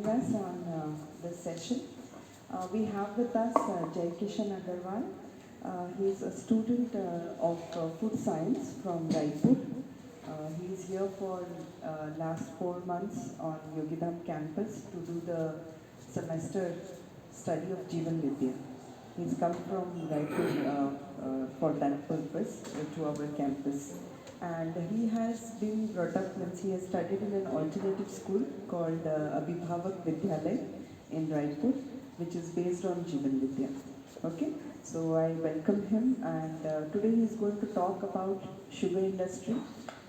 joining us on this session. We have with us Jai Kishan Agarwal. He is a student of food science from Raipur. He is here for last 4 months on Yogidham campus to do the semester study of Jeevan Vidya. He's come from Raipur for that purpose to our campus. And he has been brought up, means he has studied in an alternative school called Abhibhavak Vidyalay in Raipur, which is based on Jeevan Vidya. Okay, so I welcome him, and today he is going to talk about sugar industry.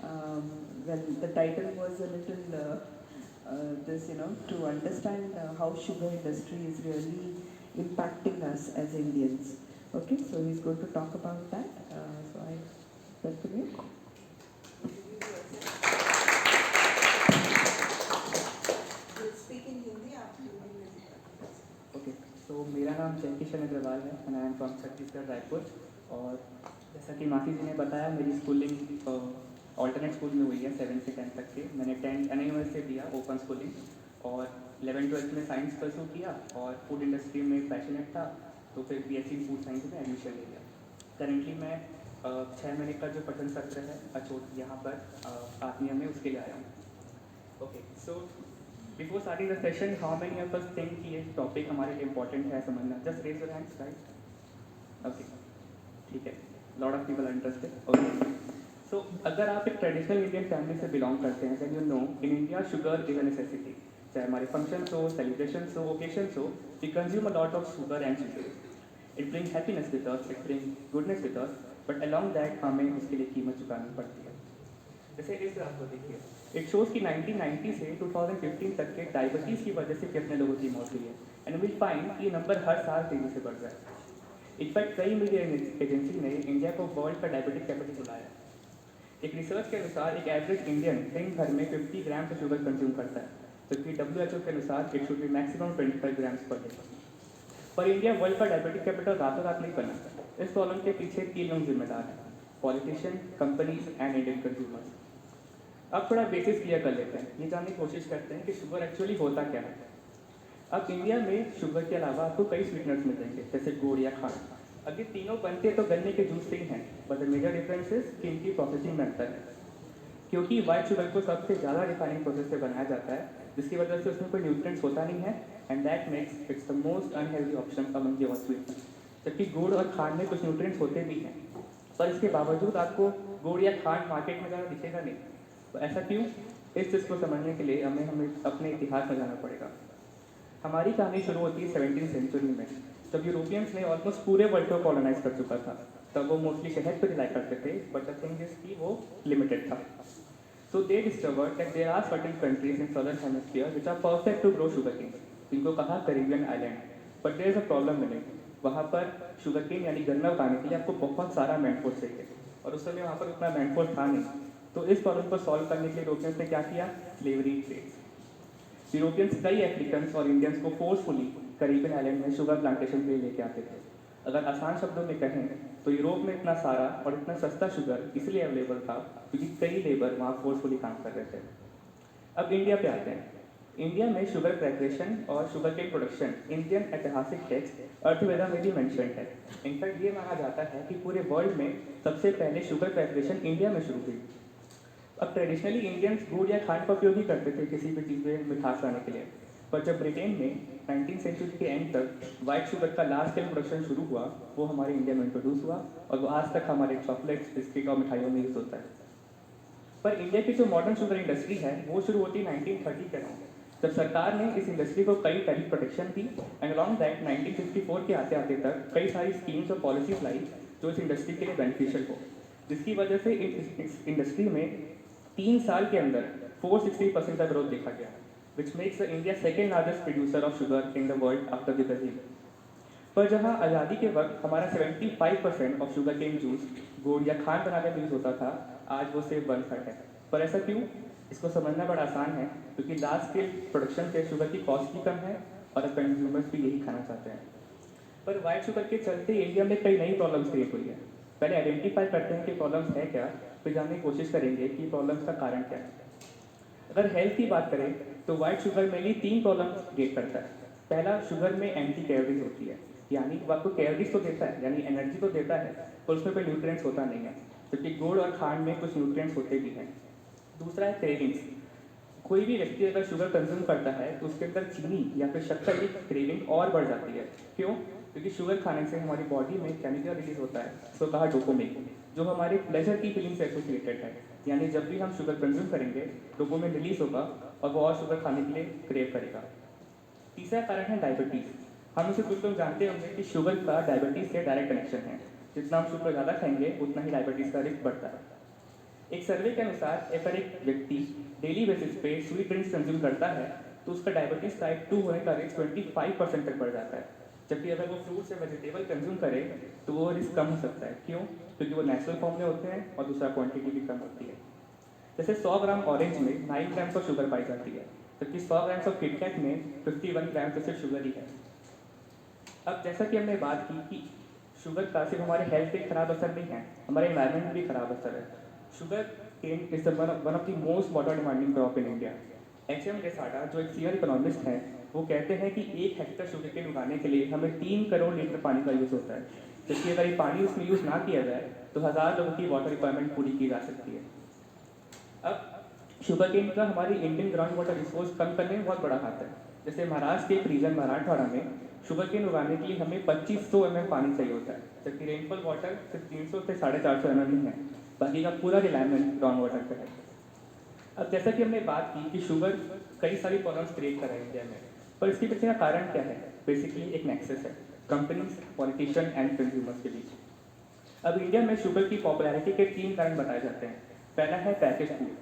Well, the title was a little to understand how sugar industry is really impacting us as Indians. Okay, so he's going to talk about that. So I welcome you. Okay, so मेरा नाम जय किशन अग्रवाल है and I am from Chhattisgarh Raipur. और जैसा कि मासी जी ने बताया, मेरी स्कूलिंग ऑल्टरनेट स्कूल में हुई है 7 से 10 तक के। मैंने 10 NIMS से दिया ओपन स्कूलिंग और 11-12 में साइंस परस्यू किया और फूड इंडस्ट्री में पैशनेट था, तो फिर BSc फूड साइंस में एडमिशन ले लिया। करेंटली मैं 6 महीने का जो पठन सत्र है अचोट यहाँ पर आत्मीय में, उसके लिए आया हूँ। Okay, so before starting the session, how many of us think कि ये टॉपिक हमारे लिए इंपॉर्टेंट है समझना? Just raise your hands, right? Okay, ठीक है, lot of people are interested. Okay, so अगर आप एक ट्रेडिशनल इंडियन फैमिली से बिलोंग करते हैं, then you know in India sugar is a necessity. चाहे हमारे फंक्शंस हो, सेलिब्रेशंस हो, ओकेशंस हो, we consume a lot of sugar and sweets. It bring happiness with us, it bring goodness with us, but along that हमें उसके लिए कीमत चुकानी पड़ती है। जैसे इस ग्राफ को देखिए, इट शोज कि 1990 से 2015 तक के डायबिटीज़ की वजह से कितने लोगों की मौत हुई है, एंड विल फाइंड कि ये नंबर हर साल तेजी से बढ़ रहा है। इनफैक्ट कई मीडिया एजेंसी ने इंडिया को वर्ल्ड का डायबिटिक कैपिटल बुलाया। एक रिसर्च के अनुसार एक एवरेज इंडियन दिन भर में 50 ग्राम से शुगर कंज्यूम करता है, जबकि WHO के अनुसार it should be maximum 25 grams per day. पर इंडिया वर्ल्ड का डायबिटिक कैपिटल रातों रात नहीं बना। इस प्रॉब्लम के पीछे 3 लोग जिम्मेदार हैं: politician, companies and Indian consumers. अब थोड़ा बेसिस क्लियर कर लेते हैं, ये जानने की कोशिश करते हैं कि शुगर एक्चुअली होता क्या है। अब इंडिया में शुगर के अलावा आपको कई स्वीटनर्स मिलेंगे, जैसे गुड़ या खांड। अब ये तीनों बनते तो गन्ने के जूस से ही हैं, but the major difference is कि इनकी प्रोसेसिंग में अंतर है। क्योंकि वाइट शुगर को सबसे ज़्यादा रिफाइनिंग प्रोसेस से बनाया जाता है, जिसकी वजह से उसमें कोई न्यूट्रिएंट्स होता नहीं है, and that makes it's the most unhealthy option among the all sweeteners. जबकि गुड़ और खांड में कुछ न्यूट्रिएंट्स होते भी हैं, पर इसके बावजूद आपको गुड़ या खांड मार्केट में ज़्यादा दिखेगा नहीं। तो ऐसा क्यों? इस चीज़ को समझने के लिए हमें अपने इतिहास में जाना पड़ेगा। हमारी कहानी शुरू होती है 17वीं सेंचुरी में, जब यूरोपियंस ने ऑलमोस्ट पूरे वर्ल्ड को कॉलोनाइज कर चुका था। तब वो मोस्टली शहद पर रिलाई करते थे, बट द थिंग इज कि वो लिमिटेड था। So they discovered that there are certain countries in southern hemisphere which are perfect to grow sugar cane. इनको कहा Caribbean island, but there is a problem in it. वहाँ पर sugar cane यानी गन्ना उगाने के लिए आपको बहुत सारा मैनफोर्स चाहिए, और उस समय वहाँ पर उतना मैनफोर्स था नहीं। तो इस प्रॉब्लम को सॉल्व करने के लिए यूरोपियंस ने क्या किया? Slavery trades. यूरोपियंस कई अफ्रीकन्स और इंडियंस को फोर्सफुली कैरिबियन आइलैंड में शुगर प्लांटेशन के लिए लेके आते थे। अगर आसान शब्दों में कहें तो यूरोप में इतना सारा और इतना सस्ता शुगर इसलिए अवेलेबल था क्योंकि कई लेबर वहाँ फोर्सफुली काम कर रहे थे। अब इंडिया पे आते हैं। इंडिया में शुगर प्रेपरेशन और शुगर केन प्रोडक्शन इंडियन ऐतिहासिक टेक्स्ट अर्थवेदा में भी मेंशन है। इनफैक्ट ये माना जाता है कि पूरे वर्ल्ड में सबसे पहले शुगर प्रेपरेशन इंडिया में शुरू हुई। अब ट्रेडिशनली इंडियंस गुड़ या खांड का उपयोग ही करते थे किसी भी चीज़ में मिठास लाने के लिए, पर जब ब्रिटेन में 19वीं सेंचुरी के एंड तक वाइट शुगर का लार्ज स्केल प्रोडक्शन शुरू हुआ, वो हमारे इंडिया में इंट्रोड्यूस हुआ और वो आज तक हमारे चॉकलेट्स, बिस्किट और मिठाइयों में यूज होता है। पर इंडिया की जो मॉडर्न शुगर इंडस्ट्री है वो शुरू होती है 1930 के अराउंड, जब सरकार ने इस इंडस्ट्री को कई tariff protection the, and along that 1954 के आते आते तक कई सारी स्कीम्स और पॉलिसीज लाई जो इस इंडस्ट्री के लिए बेनिफिशियल हो, जिसकी वजह से इस इंडस्ट्री में 3 साल के अंदर 460% का ग्रोथ देखा गया, which makes India second largest producer of sugar in the world after the Brazil. पर जहां आज़ादी के वक्त हमारा 75% ऑफ शुगर केन जूस गुड़ या खांड बनाने में यूज होता था, आज वो सिर्फ 1/3 है। पर ऐसा क्यों? इसको समझना बड़ा आसान है, क्योंकि लार्ज स्केल प्रोडक्शन से शुगर की कॉस्ट भी कम है और कंज्यूमर्स भी यही खाना चाहते हैं। पर वाइट शुगर के चलते इंडिया में कई नई प्रॉब्लम्स क्रिएट हुई है। पहले आइडेंटिफाई करते हैं कि प्रॉब्लम्स है क्या, फिर जानने की कोशिश करेंगे कि प्रॉब्लम्स का कारण क्या है। अगर हेल्थ की बात करें तो white sugar mainly 3 problem create करता है। पहला, शुगर में एंटी कैलोरीज होती है, यानी वो आपको कैलोरीज तो देता है, यानी एनर्जी तो देता है, पर उसमें कोई न्यूट्रिएंट्स होता नहीं है, क्योंकि गुड़ और खांड में कुछ न्यूट्रिएंट्स होते भी हैं। दूसरा है क्रेविंग्स। कोई भी व्यक्ति अगर शुगर कंज्यूम करता है तो उसके अंदर चीनी या फिर शक्कर की क्रेविंग और बढ़ जाती है। क्यों? क्योंकि शुगर खाने से हमारी बॉडी में केमिकल रिलीज होता है, इसको कहा डोपामिन, जो हमारे प्लेजर की फीलिंग से एसोसिएटेड है। यानी जब भी हम शुगर कंज्यूम करेंगे, डोपामिन रिलीज होगा और वो और शुगर खाने के लिए क्रेव करेगा। तीसरा कारण है डायबिटीज़। हम इसे कुछ लोग जानते होंगे कि शुगर का डायबिटीज़ से डायरेक्ट कनेक्शन है। जितना हम शुगर ज़्यादा खाएंगे उतना ही डायबिटीज़ का रिस्क बढ़ता है। एक सर्वे के अनुसार अगर एक व्यक्ति डेली बेसिस पे स्वीट ड्रिंक्स कंज्यूम करता है तो उसका डायबिटीज़ टाइप 2 होने का रिस्क 25% तक बढ़ जाता है। जबकि अगर वो फ्रूट्स या वेजिटेबल कंज्यूम करे तो वो रिस्क कम हो सकता है। क्यों? क्योंकि वो नेचुरल फॉर्म में होते हैं और दूसरा क्वांटिटी भी कम होती है। जैसे 100 ग्राम ऑरेंज में 9 ग्राम्स ऑफ शुगर पाई जाती है, जबकि 100 ग्राम्स ऑफ किटकैट में 51 ग्राम तो सिर्फ शुगर ही है। अब जैसा कि हमने बात की कि शुगर का सिर्फ हमारे हेल्थ पे खराब असर नहीं है, हमारे एनवायरनमेंट में भी खराब असर है। Sugar cane is one of the most water demanding crop in India. HM डेसाडा, जो एक सीनियर इकोनॉमिस्ट हैं, वो कहते हैं कि 1 हेक्टेयर शुगर केन उगाने के लिए हमें 3 करोड़ लीटर पानी का यूज़ होता है। जबकि अगर ये पानी उसमें यूज़ ना किया जाए तो 1000 लोगों की वाटर रिक्वायरमेंट पूरी की जा सकती है। अब शुगर केन का हमारी इंडियन ग्राउंड वाटर रिसोर्स कम करने में बहुत बड़ा हाथ है। जैसे महाराष्ट्र के एक रीजन मराठवाड़ा में शुगर केन उगाने के लिए हमें 2500 mm पानी चाहिए होता है, जबकि रेनफॉल वाटर सिर्फ 300 से 450 mm ही है। बाकी का पूरा रिलायमेंट ग्राउंड वाटर पर है। अब जैसा कि हमने बात की कि शुगर कई सारी प्रॉब्लम्स क्रिएट कर रहे हैं इंडिया में, पर इसके पीछे का कारण क्या है? बेसिकली एक नेक्सस है कंपनीज, पॉलिटिशियन एंड कंज्यूमर्स के बीच। अब इंडिया में शुगर की पॉपुलैरिटी के 3 कारण बताए जाते हैं। पहला है पैकेज फूड।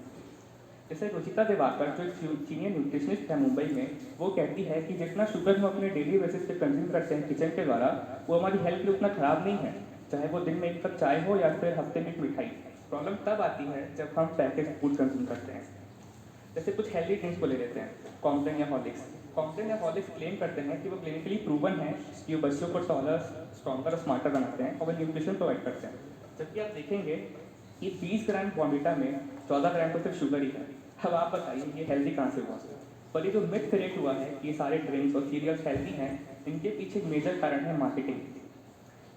जैसे रुचिता दिवाकर, जो एक सीनियर न्यूट्रिशनिस्ट है मुंबई में, वो कहती है कि जितना शुगर हम अपने डेली बेसिस पे कंज्यूम करते हैं किचन के द्वारा, वो हमारी हेल्थ के लिए उतना खराब नहीं है, चाहे वो दिन में 1 कप चाय हो या फिर हफ्ते में 1 मिठाई। प्रॉब्लम तब आती है जब हम पैकेज फूड कंज्यूम करते हैं। जैसे कुछ हेल्दी ड्रिंक्स को ले लेते हैं, कॉम्प्लेन या हॉर्लिक्स। कॉम्प्लेन या हॉर्लिक्स क्लेम करते हैं कि वो क्लिनिकली प्रूवन है कि वो बच्चों को टॉलर, स्ट्रॉन्गर और स्मार्टर बनाते हैं और वो न्यूट्रिशन प्रोवाइड करते हैं। जबकि आप देखेंगे कि 20 ग्राम बॉर्नविटा में 14 ग्राम तो सिर्फ शुगर ही है। अब आप बताइए ये हेल्दी कहाँ से हुआ? पर ये जो मिथ क्रिएट हुआ है कि ये सारे ड्रिंक्स और सीरियल्स हेल्दी हैं, इनके पीछे एक मेजर कारण है मार्केटिंग।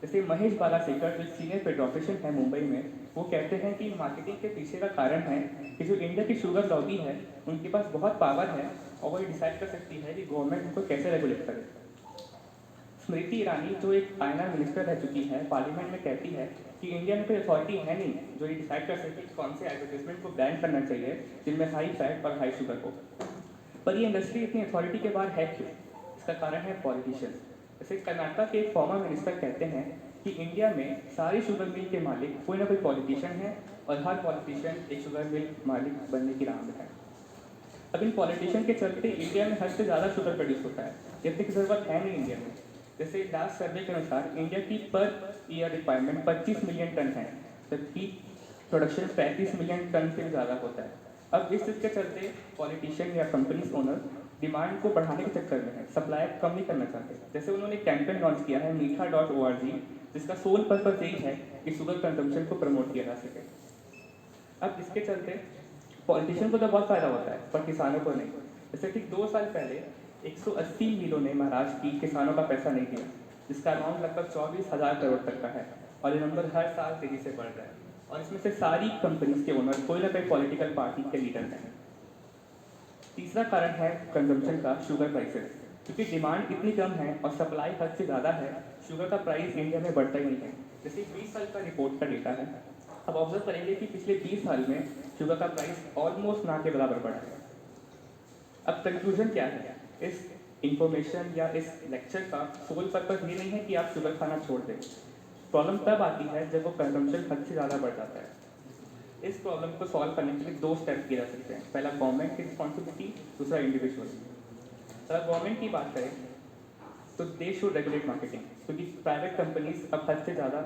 जैसे महेश बालासेकर, जो सीनियर पेडियाट्रिशियन है मुंबई में, वो कहते हैं कि मार्केटिंग के पीछे का कारण है कि जो इंडिया की शुगर लॉबी है उनके पास बहुत पावर है और वो ये डिसाइड कर सकती है कि गवर्नमेंट उनको कैसे रेगुलेट करे। स्मृति ईरानी, जो एक आईएनआर मिनिस्टर रह चुकी है, पार्लियामेंट में कहती है कि इंडिया में कोई अथॉरिटी है नहीं जो ये डिसाइड कर सके कि कौन से एडवर्टाइजमेंट को बैन करना चाहिए जिनमें हाई फैट और हाई शुगर हो। पर ये इंडस्ट्री इतनी अथॉरिटी के बाहर है क्यों? इसका कारण है पॉलिटिशियन। जैसे कर्नाटक के एक फॉर्मर मिनिस्टर कहते हैं कि इंडिया में सारी शुगर मिल के मालिक कोई ना कोई पॉलिटिशियन है और हर पॉलिटिशियन एक शुगर मिल मालिक बनने की राह में है। अब इन पॉलिटिशियन के चलते इंडिया में हद से ज़्यादा शुगर प्रोड्यूस होता है, जितने की ज़रूरत है नहीं इंडिया में। जैसे लास्ट सर्वे के अनुसार इंडिया की per year requirement 25 million ton है, जबकि प्रोडक्शन 35 मिलियन टन से भी ज़्यादा होता है। अब इस चीज़ के चलते पॉलिटिशियन या कंपनीज ओनर डिमांड को बढ़ाने के चक्कर में है, सप्लाई कम नहीं करना चाहते। जैसे उन्होंने कैंपेन लॉन्च किया है मीठा.org, जिसका सोल पर्पस यही है कि शुगर कंजम्पशन को प्रमोट किया जा सके। अब इसके चलते पॉलिटिशियन को तो बहुत फ़ायदा होता है पर किसानों को नहीं। जैसे ठीक 2 साल पहले 180 मिलों ने महाराष्ट्र की किसानों का पैसा नहीं दिया, जिसका अमाउंट लगभग 24,000 करोड़ तक का है और ये नंबर हर साल तेजी से बढ़ रहा है। और इसमें से सारी कंपनीज के ओनर कोई ना कोई पॉलिटिकल पार्टी के लीडर हैं। तीसरा कारण है कंजम्पशन का शुगर प्राइसेस। क्योंकि डिमांड इतनी कम है और सप्लाई हद से ज़्यादा है, शुगर का प्राइस इंडिया में बढ़ता ही नहीं है। जैसे 20 साल का रिपोर्ट का डेटा है, अब ऑब्जर्व करेंगे कि पिछले 20 साल में शुगर का प्राइस ऑलमोस्ट ना के बराबर बढ़ा है। अब कंक्लूजन क्या है? इस इंफॉर्मेशन या इस लेक्चर का सोल पर्पस ये नहीं है कि आप शुगर खाना छोड़ दें। प्रॉब्लम तब आती है जब वो कंजम्पशन हद से ज़्यादा बढ़ जाता है। इस प्रॉब्लम को सॉल्व करने के लिए 2 स्टेप्स किए जा सकते हैं। पहला गवर्नमेंट की रिस्पॉन्सिबिलिटी, दूसरा इंडिविजुअल। अगर गवर्नमेंट की बात करें तो दे शुड रेगुलेट मार्केटिंग, क्योंकि प्राइवेट कंपनीज अब हद से ज़्यादा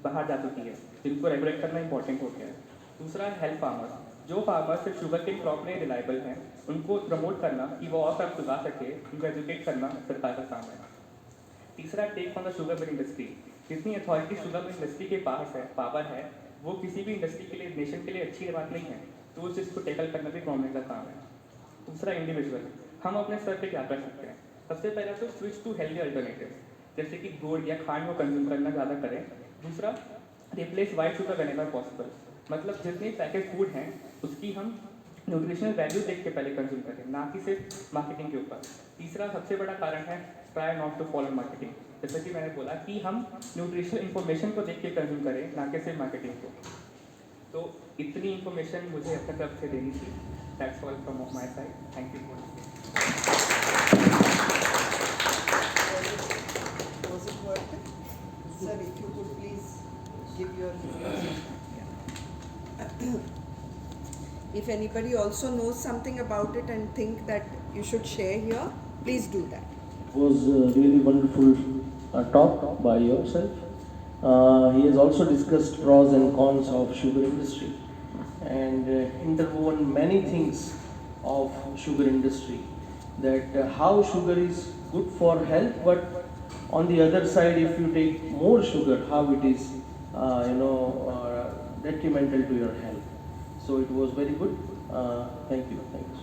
बाहर जा चुकी है, जिनको रेगुलेट करना इंपॉर्टेंट हो गया है। दूसरा है हेल्प फार्मर्स। जो फार्मर्स सिर्फ शुगर के क्रॉप में रिलायबल हैं, उनको प्रमोट करना कि वो और क्रॉप उगा सके, उनको एजुकेट करना सरकार का काम है। तीसरा, take on the sugar mill industry. जितनी अथॉरिटी शुगर मिल इंडस्ट्री के पास है, पावर है, वो किसी भी इंडस्ट्री के लिए, नेशन के लिए अच्छी बात नहीं है, तो उस चीज़ को टैकल करना भी गवर्नमेंट का काम है। दूसरा इंडिविजुअल, हम अपने स्तर पे क्या कर सकते हैं। सबसे पहला तो स्विच टू हेल्दी अल्टरनेटिव, जैसे कि गुड़ या खांड को कंज्यूम करना ज़्यादा करें। दूसरा, replace white sugar whenever possible, मतलब जितने पैकेज फूड हैं उसकी हम न्यूट्रिशनल वैल्यू देख के पहले कंज्यूम करें, ना कि सिर्फ मार्केटिंग के ऊपर। तीसरा सबसे बड़ा कारण है try not to follow marketing, जैसे कि मैंने बोला कि हम न्यूट्रिशनल इन्फॉर्मेशन को देख के कंज्यूम करें, ना कि सिर्फ मार्केटिंग को। तो इतनी इन्फॉर्मेशन मुझे अपने तरफ से देनी थी। That's all from my side, thank you for Was it worth it? Sir, if you could please give your views. If anybody also knows something about it and think that you should share here, please do that. It was a really wonderful talk by yourself. He has also discussed pros and cons of sugar industry and interwoven many things of sugar industry, that how sugar is good for health, but on the other side, if you take more sugar, how it is detrimental to your health. So it was very good. Thank you so much.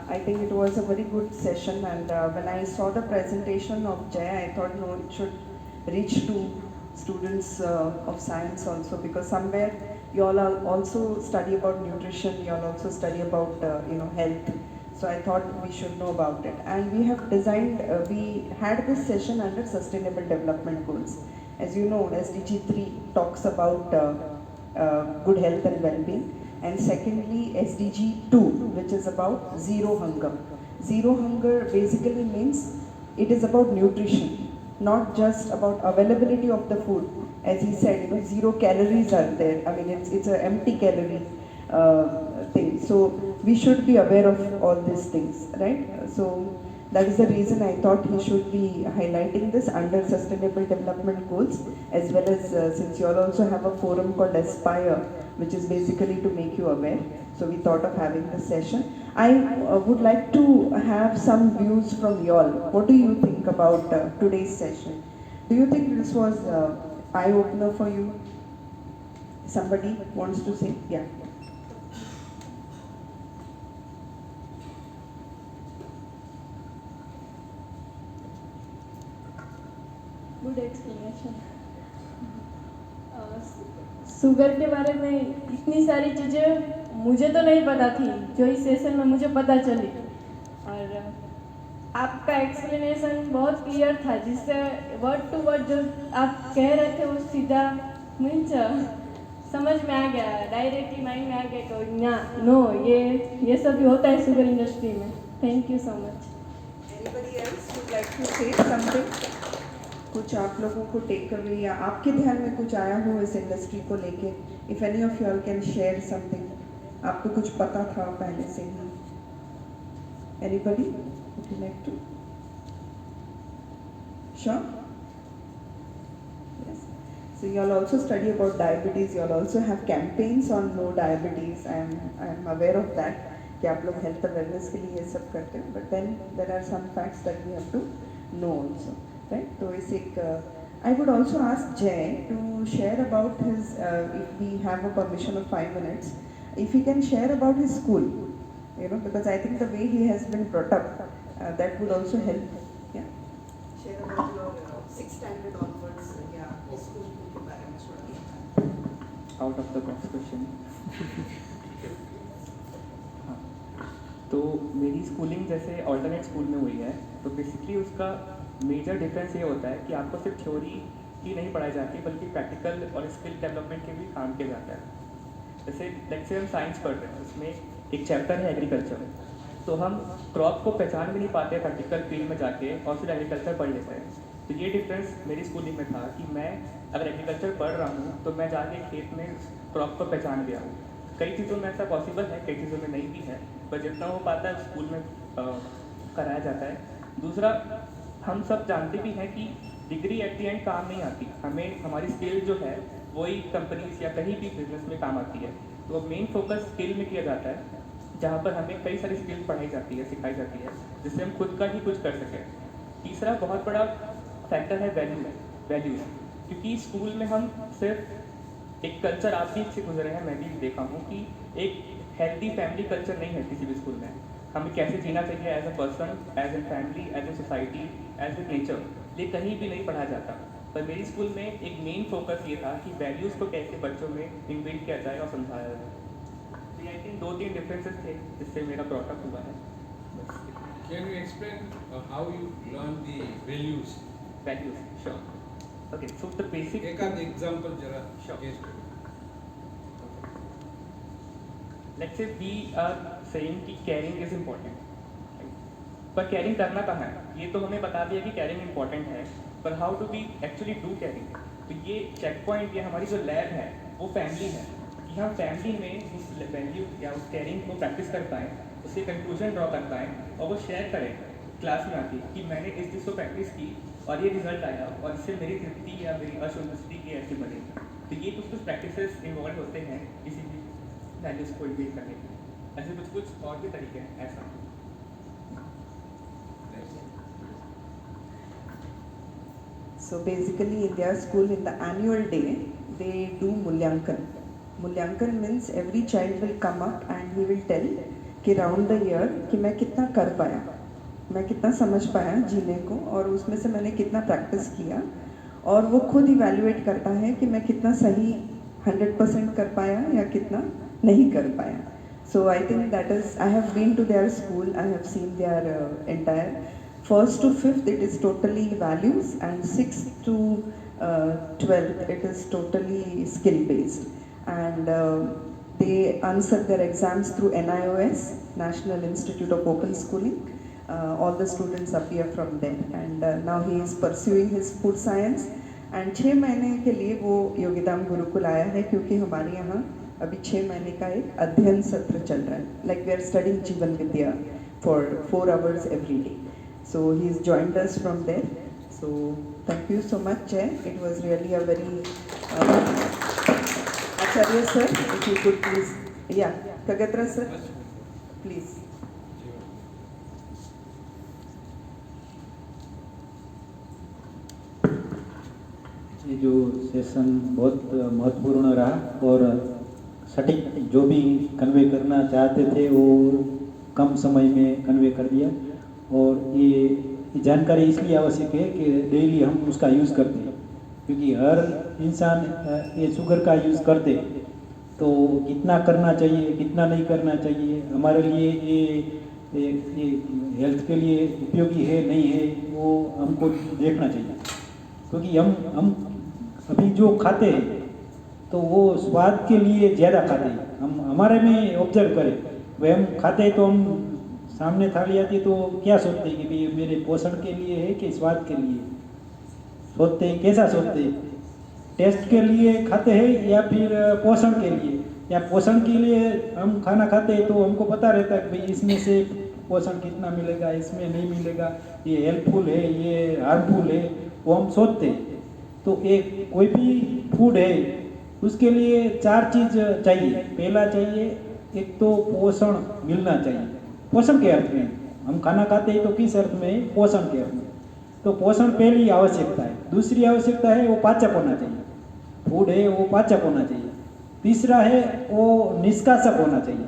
I think it was a very good session, and when I saw the presentation of Jay, I thought no, it should reach to students of science also, because somewhere you all are also study about nutrition, you all also study about health. So I thought we should know about it, and we have designed. We had this session under Sustainable Development Goals. As you know, SDG 3 talks about good health and well-being. And secondly, SDG 2, which is about zero hunger. Zero hunger basically means it is about nutrition, not just about availability of the food. As he said, zero calories are there. I mean, it's an empty calorie thing. So we should be aware of all these things, right? So that is the reason I thought he should be highlighting this under Sustainable Development Goals, as well as since you all also have a forum called Aspire, which is basically to make you aware. So we thought of having this session. I would like to have some views from you all. What do you think about today's session? Do you think this was eye-opener for you? Somebody wants to say? Yeah. Good explanation. Sugar के बारे में इतनी सारी चीज़ें मुझे तो नहीं पता थी जो इस सेशन में मुझे पता चली, और आपका एक्सप्लेनेशन बहुत क्लियर था, जिससे वर्ड टू वर्ड जो आप कह रहे थे वो सीधा मीन्स समझ में आ गया, डायरेक्टली माइंड में आ गया कि ना नो ये सब भी होता है शुगर इंडस्ट्री में। Thank you so much. Anybody else would like to say something? कुछ आप लोगों को टेक अवे या आपके ध्यान में कुछ आया हो इस इंडस्ट्री को लेके? If any of you all can share something, आपको कुछ पता था पहले से ही? Anybody would you like to? Sure? Yes. So you all also study about diabetes. You all also have campaigns on no diabetes. I am aware of that. कि आप लोग health awareness के लिए ये सब करते हैं. But then there are some facts that we have to know also. Right? So it's like, I would also ask Jay to share about his, if we have a permission of 5 minutes, if he can share about his school, because I think the way he has been brought up, that would also help. Yeah. Share about your 6th standard onwards, yeah, his school के बारे में थोड़ा. Out of the box question. हाँ, तो मेरी schooling जैसे alternate school में हुई है, तो बेसिकली उसका मेजर डिफरेंस ये होता है कि आपको सिर्फ थ्योरी ही नहीं पढ़ाई जाती, बल्कि प्रैक्टिकल और स्किल डेवलपमेंट के भी काम किया जाता है। जैसे लेट्स से हम साइंस पढ़ रहे हैं, उसमें एक चैप्टर है एग्रीकल्चर, तो हम क्रॉप को पहचान भी नहीं पाते प्रैक्टिकल फील्ड में जाके, और फिर एग्रीकल्चर पढ़ लेते हैं। तो ये डिफरेंस मेरी स्कूलिंग में था कि मैं अगर एग्रीकल्चर पढ़ रहा हूँ तो मैं जाके खेत में क्रॉप को पहचान गया हूँ। कई चीज़ों में ऐसा पॉसिबल है, कई चीज़ों में नहीं भी है, पर जितना हो पाता है स्कूल में कराया जाता है। दूसरा, हम सब जानते भी हैं कि डिग्री एट द एंड काम नहीं आती, हमें हमारी स्किल जो है वही कंपनीज या कहीं भी बिजनेस में काम आती है। तो मेन फोकस स्किल में किया जाता है, जहाँ पर हमें कई सारी स्किल पढ़ाई जाती है, सिखाई जाती है, जिससे हम खुद का ही कुछ कर सकें। तीसरा बहुत बड़ा फैक्टर है वैल्यूज़। क्योंकि स्कूल में हम सिर्फ एक कल्चर, आप भी इससे गुजरे हैं, मैं भी देखा हूँ कि एक हेल्दी फैमिली कल्चर नहीं है किसी भी स्कूल में। हमें कैसे जीना चाहिए as a person, as a family, as a society, as a nature, ये कहीं भी नहीं पढ़ा जाता। पर मेरी स्कूल में एक मेन फोकस ये था कि वैल्यूज़ को कैसे बच्चों में इनबिल्ट किया जाए और समझाया जाए। तो आई थिंक 2-3 डिफरेंसेस थे जिससे मेरा ब्रॉटअप हुआ है। Can you explain how you learn the values? Values, sure. Okay, so the basic. एक आध एग्जांपल जरा Sure. केस पे। Let's say we are saying कि caring is important, पर caring करना कहाँ है? ये तो हमें बता दिया कि caring important है, पर how do we actually do caring? तो ये check point, ये हमारी जो lab है वो family है, कि हम family में उस value या उस caring को practice कर पाएँ, उससे कंक्लूजन ड्रॉ कर पाएँ और वो शेयर करें क्लास में आके कि मैंने इस चीज़ को प्रैक्टिस की और ये रिजल्ट आया और इससे मेरी तृप्ति या मेरी असंतुष्टि की ऐसी बनी। तो ये कुछ प्रैक्टिसेस इन्वॉल्व होते हैं किसी भी वैल्यूज़ को इन्वेट करने के। ऐसे कुछ और भी तरीके हैं ऐसा। So basically in their school, in the annual day, they do Mulyankan. Mulyankan means every child will come up and he will tell कि राउंड द ईयर कि मैं कितना कर पाया, मैं कितना समझ पाया जीने को, और उसमें से मैंने कितना प्रैक्टिस किया, और वो खुद इवैल्यूएट करता है कि मैं कितना सही 100% कर पाया या कितना नहीं कर पाया। So I think that is, I have been to their school, I have seen their entire 1st to 5th it is totally values, and 6th to 12th it is totally skill based, and they answer their exams through NIOS, National Institute of Open Schooling. All the students appear from there, and now he is pursuing his food science, and 6 महीने के लिए वो योगिधाम गुरुकुल आया है, क्योंकि हमारे यहाँ अभी 6 महीने का एक अध्ययन सत्र चल रहा है, like we are studying जीवन विद्या for 4 hours every day. So he has joined us from there. So thank you so much, Jay. It was really a very Acharya sir, if you could please, yeah, Kagatra sir, please. ये जो session बहुत महत्वपूर्ण रहा और सटीक जो भी convey करना चाहते थे वो कम समय में कन्वे कर दिया, और ये जानकारी इसलिए आवश्यक है कि डेली हम उसका यूज़ करते हैं, क्योंकि हर इंसान ये शुगर का यूज़ करते, तो कितना करना चाहिए कितना नहीं करना चाहिए, हमारे लिए ये हेल्थ के लिए उपयोगी है नहीं है, वो हमको देखना चाहिए। क्योंकि हम अभी जो खाते हैं तो वो स्वाद के लिए ज़्यादा खाते हैं, हम हमारे में ऑब्जर्व करें, भाई हम खाते हैं तो हम सामने थाली आती तो क्या सोचते हैं कि भाई मेरे पोषण के लिए है कि स्वाद के लिए सोचते हैं, कैसा सोचते हैं, टेस्ट के लिए खाते हैं या फिर पोषण के लिए, या पोषण के लिए हम खाना खाते हैं तो हमको पता रहता है कि भाई इसमें से पोषण कितना मिलेगा, इसमें नहीं मिलेगा, ये हेल्पफुल है ये हार्मफुल है, वो हम सोचते हैं। तो एक कोई भी फूड है उसके लिए 4 चीज़ चाहिए। पहला चाहिए, एक तो पोषण मिलना चाहिए, पोषण के अर्थ में हम खाना खाते हैं तो किस अर्थ में, पोषण के अर्थ में, तो पोषण पहली आवश्यकता है। दूसरी आवश्यकता है वो पाचक होना चाहिए, फूड है वो पाचक होना चाहिए। तीसरा है वो निष्कासक होना चाहिए,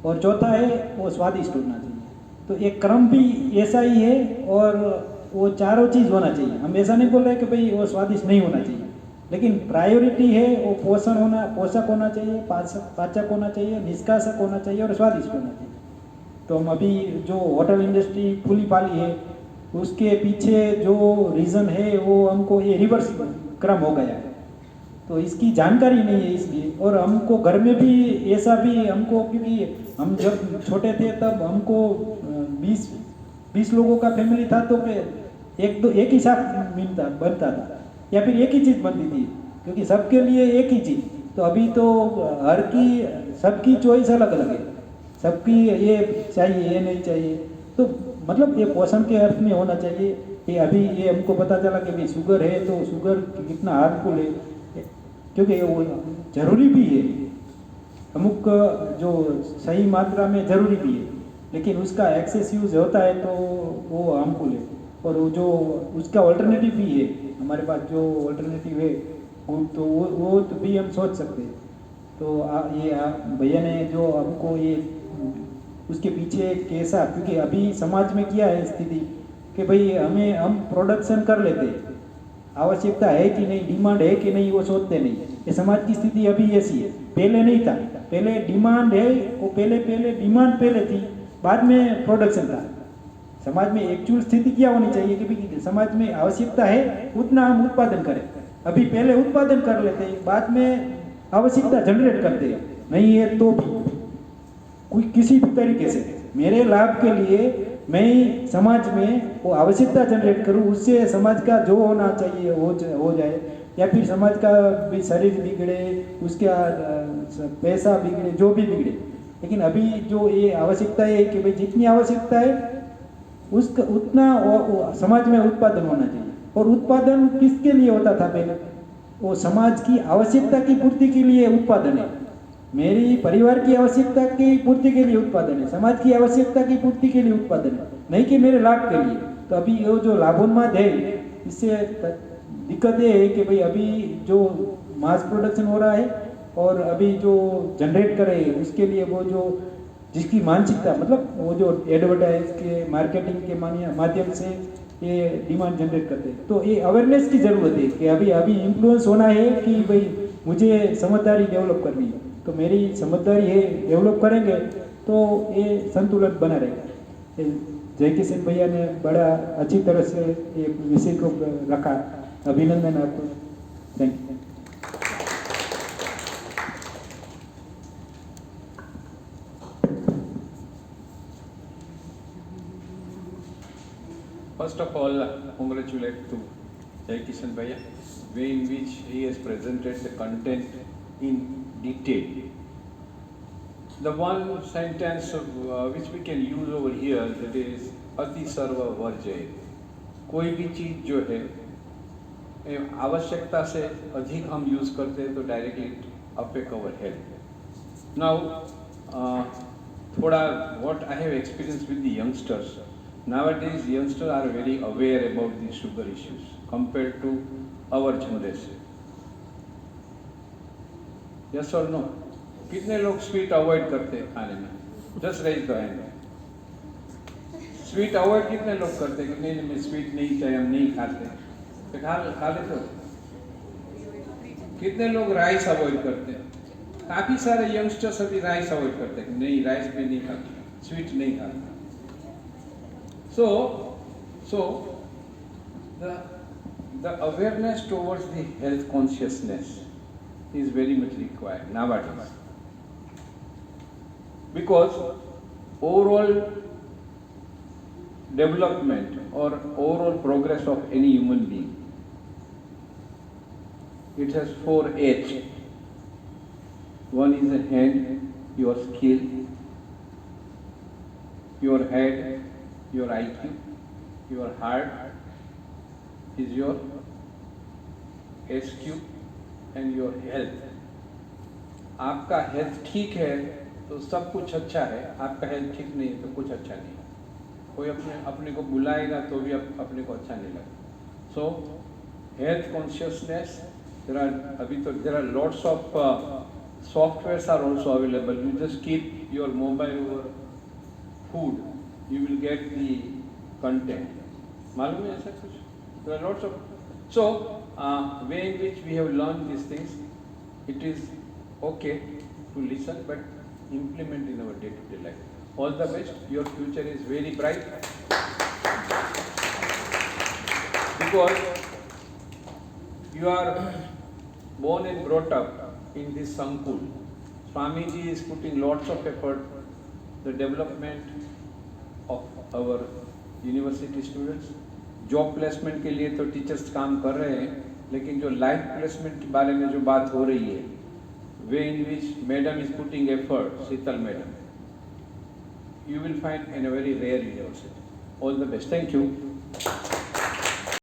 और चौथा है वो स्वादिष्ट होना चाहिए। तो एक क्रम भी ऐसा ही है, और वो चारों चीज़ होना चाहिए। हम ऐसा नहीं बोल रहे कि भाई वो स्वादिष्ट नहीं होना चाहिए, लेकिन प्रायोरिटी है वो पोषक होना चाहिए, पाचक होना चाहिए, निष्कासक होना चाहिए और स्वादिष्ट होना चाहिए। तो हम अभी जो होटल इंडस्ट्री फूली फाली है उसके पीछे जो रीज़न है वो हमको ये रिवर्स क्रम हो गया है, तो इसकी जानकारी नहीं है इसलिए। और हमको घर में भी ऐसा भी हमको, क्योंकि हम जब छोटे थे तब हमको 20 लोगों का फैमिली था तो एक ही साथ बनता था या फिर एक ही चीज़ बनती थी, क्योंकि सबके लिए एक ही चीज़। तो अभी तो सबकी चॉइस अलग अलग है, सबकी ये चाहिए ये नहीं चाहिए। तो मतलब ये पोषण के अर्थ में होना चाहिए। ये अभी ये हमको पता चला कि भाई शुगर है तो शुगर कितना हार्मफुल है, क्योंकि वो जरूरी भी है, अमुक जो सही मात्रा में जरूरी भी है, लेकिन उसका एक्सेस यूज होता है तो वो हार्मफुल है। और वो जो उसका ऑल्टरनेटिव भी है, हमारे पास जो ऑल्टरनेटिव है तो वो तो भी हम सोच सकते हैं। तो भैया ने जो हमको ये उसके पीछे कैसा, क्योंकि अभी समाज में क्या है स्थिति कि भाई हम प्रोडक्शन कर लेते हैं, आवश्यकता है कि नहीं, डिमांड है कि नहीं, वो सोचते नहीं। ये समाज की स्थिति अभी ऐसी है, पहले नहीं था। पहले डिमांड है, वो पहले डिमांड पहले थी, बाद में प्रोडक्शन था। समाज में एक्चुअल स्थिति क्या होनी चाहिए कि भाई समाज में आवश्यकता है उतना हम उत्पादन करें। अभी पहले उत्पादन कर लेते हैं, बाद में आवश्यकता जनरेट करते हैं। नहीं है तो भी कोई किसी भी तरीके से मेरे लाभ के लिए मैं समाज में वो आवश्यकता जनरेट करूं, उससे समाज का जो होना चाहिए हो जाए, या फिर समाज का भी शरीर बिगड़े, उसका पैसा बिगड़े, जो भी बिगड़े। लेकिन अभी जो ये आवश्यकता है कि भाई जितनी आवश्यकता है उसका उतना समाज में उत्पादन होना चाहिए। और उत्पादन किसके लिए होता था पहले? वो समाज की आवश्यकता की पूर्ति के लिए उत्पादन है। मेरी परिवार की आवश्यकता की पूर्ति के लिए उत्पादन है, समाज की आवश्यकता की पूर्ति के लिए उत्पादन है, नहीं कि मेरे लाभ के लिए। तो अभी ये जो लाभोन्माद है, इससे दिक्कत ये है कि भाई अभी जो मास प्रोडक्शन हो रहा है और अभी जो जनरेट करे उसके लिए वो जो जिसकी मानसिकता, मतलब वो जो एडवर्टाइज के मार्केटिंग के माध्यम से ये डिमांड जनरेट करते हैं। तो ये अवेयरनेस की ज़रूरत है कि अभी इन्फ्लुएंस होना है कि भाई मुझे समझदारी डेवलप करनी है। तो मेरी समझदारी है, डेवलप करेंगे तो ये संतुलन बना रहेगा। जय किशन भैया ने बड़ा अच्छी तरह से ये विषय को रखा। अभिनंदन आपको, thank you. First of all, congratulate to Jai Kishan Bhaiya, way in which he has presented the content in detail. The one sentence which we can use over here, that is अति सर्व वर्जय। कोई भी चीज़ जो है आवश्यकता से अधिक हम use करते हैं तो directly affect our health. Now थोड़ा what I have experienced with the youngsters. Nowadays, youngsters are very aware about the sugar issues compared to our generation. Yes or no? कितने लोग स्वीट अवॉइड करते हैं खाने में? Just raise the hand. Sweet avoid कितने लोग करते हैं कि नहीं हमें स्वीट नहीं चाहिए, हम नहीं खाते, तो खा लेते हो? कितने लोग राइस अवॉइड करते हैं? काफ़ी सारे यंगस्टर्स अभी राइस अवॉइड करते हैं, नहीं राइस में नहीं खाते, स्वीट नहीं खाते। So the awareness towards the health consciousness is very much required nowadays, because overall development or overall progress of any human being, it has 4 H. One is the hand, your skill, your head, your IQ, your heart is your SQ, and your health. आपका health ठीक है तो सब कुछ अच्छा है, आपका health ठीक नहीं है तो कुछ अच्छा नहीं है। कोई अपने को बुलाएगा तो भी अपने को अच्छा नहीं लगेगा। सो health consciousness, there are lots of softwares are also available. You just keep your mobile over food, you will get the content. मालूम है ऐसा कुछ? There are lots of, so way in which we have learned these things, it is okay to listen but implement in our day-to-day life. All the best. Your future is very bright because you are born and brought up in this Sankul. Swamiji is putting lots of effort, the development of our university students. Job placement के लिए तो teachers काम कर रहे हैं, लेकिन जो life placement के बारे में जो बात हो रही है, way in which madam is putting effort, Sheetal madam, you will find in a very rare university. All the best, thank you.